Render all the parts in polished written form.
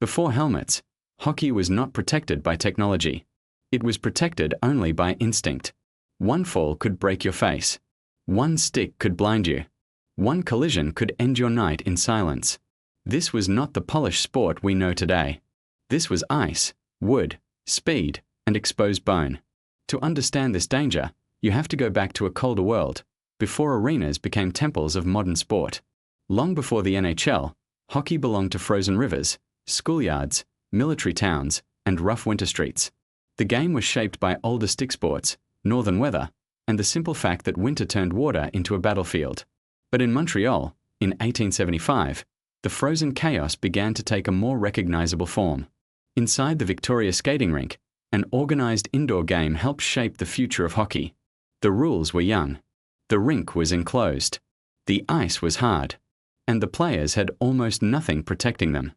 Before helmets, hockey was not protected by technology. It was protected only by instinct. One fall could break your face. One stick could blind you. One collision could end your night in silence. This was not the polished sport we know today. This was ice, wood, speed, and exposed bone. To understand this danger, you have to go back to a colder world, before arenas became temples of modern sport. Long before the NHL, hockey belonged to frozen rivers, schoolyards, military towns, and rough winter streets. The game was shaped by older stick sports, northern weather, and the simple fact that winter turned water into a battlefield. But in Montreal, in 1875, the frozen chaos began to take a more recognizable form. Inside the Victoria skating rink, an organized indoor game helped shape the future of hockey. The rules were young. The rink was enclosed. The ice was hard. And the players had almost nothing protecting them.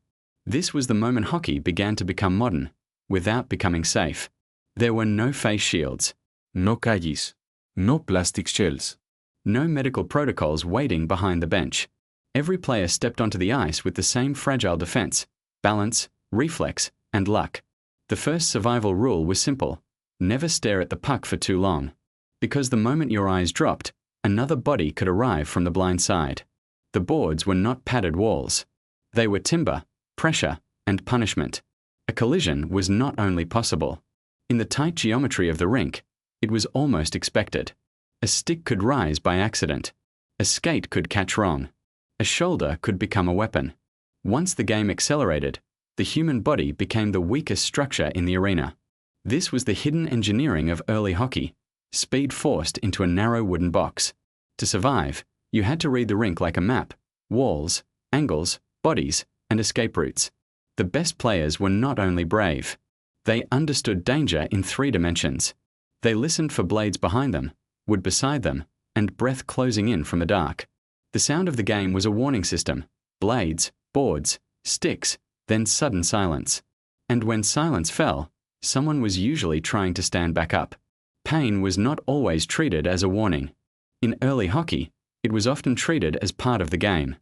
This was the moment hockey began to become modern, without becoming safe. There were no face shields. No calles. No plastic shells. No medical protocols waiting behind the bench. Every player stepped onto the ice with the same fragile defense, balance, reflex, and luck. The first survival rule was simple: never stare at the puck for too long. Because the moment your eyes dropped, another body could arrive from the blind side. The boards were not padded walls. They were timber, pressure, and punishment. A collision was not only possible. In the tight geometry of the rink, it was almost expected. A stick could rise by accident. A skate could catch wrong. A shoulder could become a weapon. Once the game accelerated, the human body became the weakest structure in the arena. This was the hidden engineering of early hockey, speed forced into a narrow wooden box. To survive, you had to read the rink like a map: walls, angles, bodies, and escape routes. The best players were not only brave. They understood danger in 3 dimensions. They listened for blades behind them, wood beside them, and breath closing in from the dark. The sound of the game was a warning system: blades, boards, sticks, then sudden silence. And when silence fell, someone was usually trying to stand back up. Pain was not always treated as a warning. In early hockey, it was often treated as part of the game.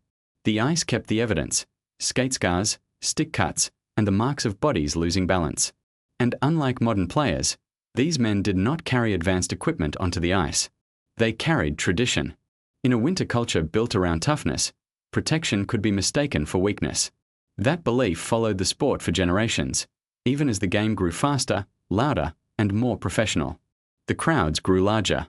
The ice kept the evidence: skate scars, stick cuts, and the marks of bodies losing balance. And unlike modern players, these men did not carry advanced equipment onto the ice. They carried tradition. In a winter culture built around toughness, protection could be mistaken for weakness. That belief followed the sport for generations, even as the game grew faster, louder, and more professional. The crowds grew larger.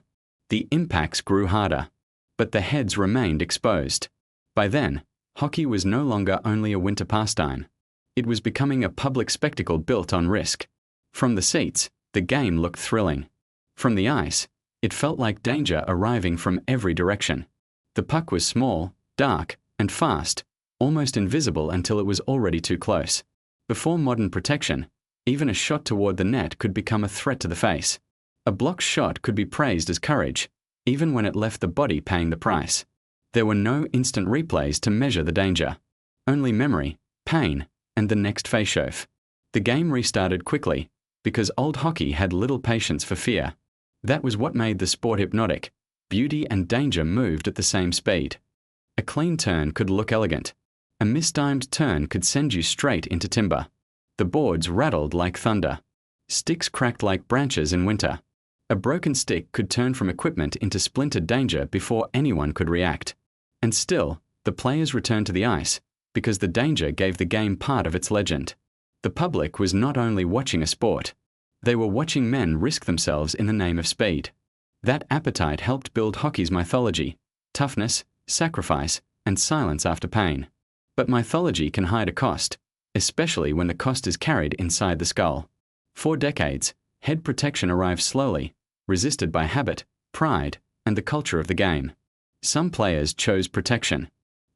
The impacts grew harder. But the heads remained exposed. By then, hockey was no longer only a winter pastime. It was becoming a public spectacle built on risk. From the seats, the game looked thrilling. From the ice, it felt like danger arriving from every direction. The puck was small, dark, and fast, almost invisible until it was already too close. Before modern protection, even a shot toward the net could become a threat to the face. A blocked shot could be praised as courage, even when it left the body paying the price. There were no instant replays to measure the danger. Only memory, pain, and the next face shove. The game restarted quickly, because old hockey had little patience for fear. That was what made the sport hypnotic. Beauty and danger moved at the same speed. A clean turn could look elegant. A mistimed turn could send you straight into timber. The boards rattled like thunder. Sticks cracked like branches in winter. A broken stick could turn from equipment into splintered danger before anyone could react. And still, the players returned to the ice, because the danger gave the game part of its legend. The public was not only watching a sport. They were watching men risk themselves in the name of speed. That appetite helped build hockey's mythology: toughness, sacrifice, and silence after pain. But mythology can hide a cost, especially when the cost is carried inside the skull. For decades, head protection arrived slowly, resisted by habit, pride, and the culture of the game. Some players chose protection.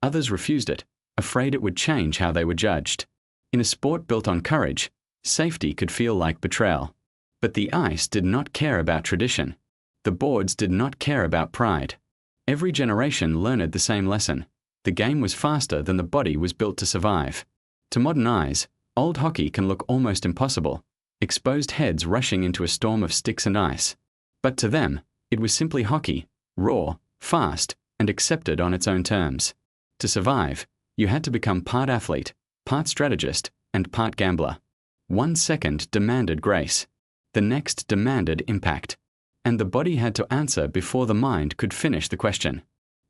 Others refused it, afraid it would change how they were judged. In a sport built on courage, safety could feel like betrayal. But the ice did not care about tradition. The boards did not care about pride. Every generation learned the same lesson: the game was faster than the body was built to survive. To modern eyes, old hockey can look almost impossible, exposed heads rushing into a storm of sticks and ice. But to them, it was simply hockey, raw, fast, and accepted on its own terms. To survive, you had to become part athlete, part strategist, and part gambler. 1 second demanded grace. The next demanded impact. And the body had to answer before the mind could finish the question.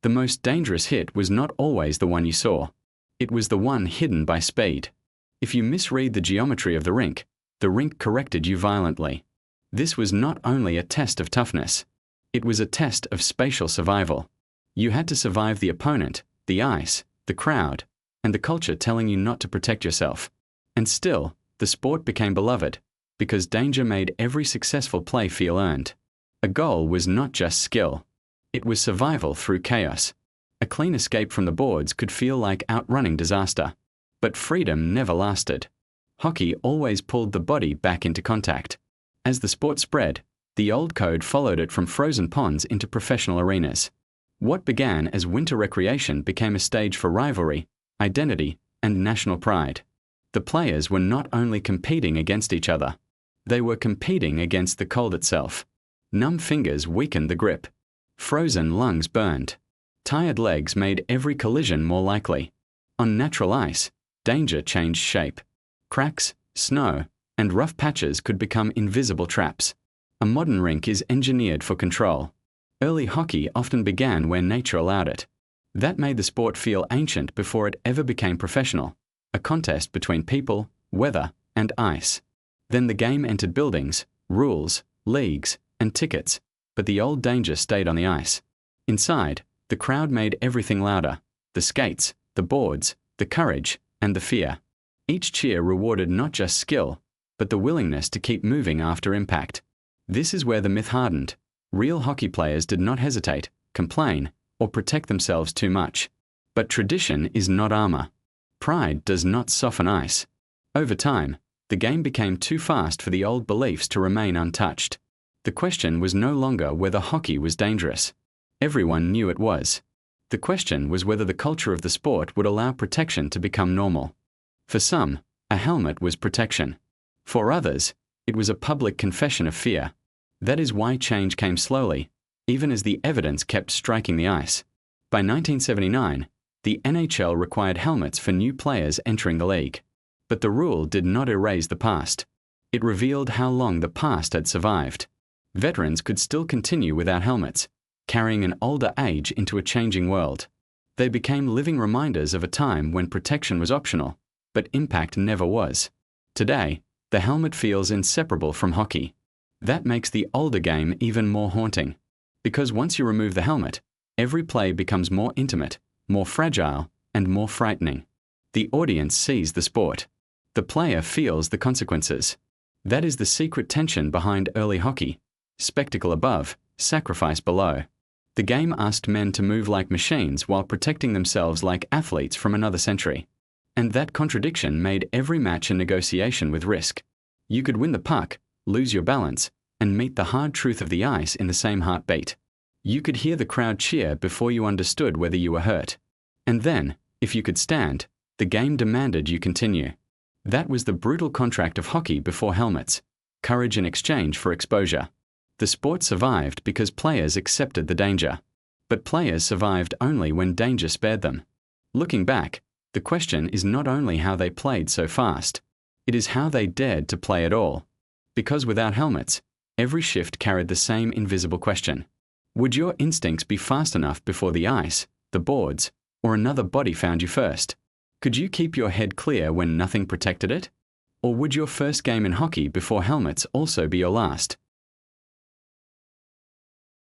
The most dangerous hit was not always the one you saw. It was the one hidden by speed. If you misread the geometry of the rink corrected you violently. This was not only a test of toughness. It was a test of spatial survival. You had to survive the opponent, the ice, the crowd, and the culture telling you not to protect yourself. And still, the sport became beloved, because danger made every successful play feel earned. A goal was not just skill. It was survival through chaos. A clean escape from the boards could feel like outrunning disaster. But freedom never lasted. Hockey always pulled the body back into contact. As the sport spread, the old code followed it from frozen ponds into professional arenas. What began as winter recreation became a stage for rivalry, identity, and national pride. The players were not only competing against each other, they were competing against the cold itself. Numb fingers weakened the grip. Frozen lungs burned. Tired legs made every collision more likely. On natural ice, danger changed shape. Cracks, snow, and rough patches could become invisible traps. A modern rink is engineered for control. Early hockey often began where nature allowed it. That made the sport feel ancient before it ever became professional, a contest between people, weather, and ice. Then the game entered buildings, rules, leagues, and tickets, but the old danger stayed on the ice. Inside, the crowd made everything louder: the skates, the boards, the courage, and the fear. Each cheer rewarded not just skill, but the willingness to keep moving after impact. This is where the myth hardened. Real hockey players did not hesitate, complain, or protect themselves too much. But tradition is not armor. Pride does not soften ice. Over time, the game became too fast for the old beliefs to remain untouched. The question was no longer whether hockey was dangerous. Everyone knew it was. The question was whether the culture of the sport would allow protection to become normal. For some, a helmet was protection. For others, it was a public confession of fear. That is why change came slowly, even as the evidence kept striking the ice. By 1979, the NHL required helmets for new players entering the league. But the rule did not erase the past. It revealed how long the past had survived. Veterans could still continue without helmets, carrying an older age into a changing world. They became living reminders of a time when protection was optional, but impact never was. Today, the helmet feels inseparable from hockey. That makes the older game even more haunting. Because once you remove the helmet, every play becomes more intimate, more fragile, and more frightening. The audience sees the sport. The player feels the consequences. That is the secret tension behind early hockey. Spectacle above, sacrifice below. The game asked men to move like machines while protecting themselves like athletes from another century. And that contradiction made every match a negotiation with risk. You could win the puck, lose your balance, and meet the hard truth of the ice in the same heartbeat. You could hear the crowd cheer before you understood whether you were hurt. And then, if you could stand, the game demanded you continue. That was the brutal contract of hockey before helmets, courage in exchange for exposure. The sport survived because players accepted the danger. But players survived only when danger spared them. Looking back, the question is not only how they played so fast, it is how they dared to play at all. Because without helmets, every shift carried the same invisible question. Would your instincts be fast enough before the ice, the boards, or another body found you first? Could you keep your head clear when nothing protected it? Or would your first game in hockey before helmets also be your last?